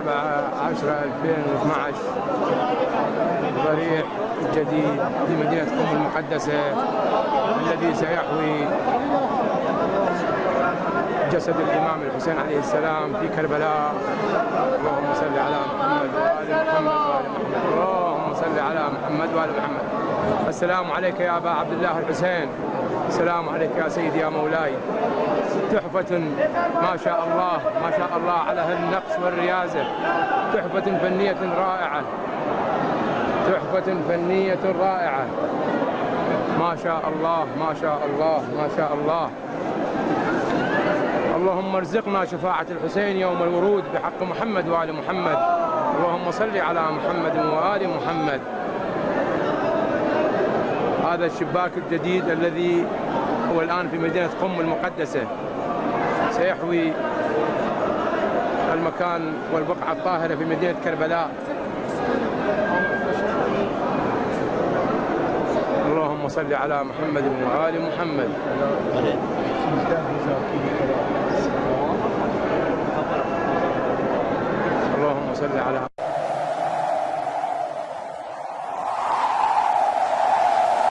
7/10/2012 ضريح جديد في مدينة قم المقدسة الذي سيحوي جسد الإمام الحسين عليه السلام في كربلاء. اللهم صل على محمد وآل محمد وآل محمد. اللهم صل على محمد وآل محمد. السلام عليك يا أبا عبد الله الحسين. السلام عليك يا سيدي يا مولاي. تحفة ما شاء الله ما شاء الله على هالنقش والريازة. تحفة فنية رائعة. تحفة فنية رائعة. ما شاء الله ما شاء الله ما شاء الله. اللهم ارزقنا شفاعة الحسين يوم الورود بحق محمد وآل محمد. اللهم صل على محمد وآل محمد. هذا الشباك الجديد الذي هو الآن في مدينة قم المقدسة سيحوي المكان والبقعة الطاهرة في مدينة كربلاء. اللهم صل على محمد وآل محمد. اللهم صل على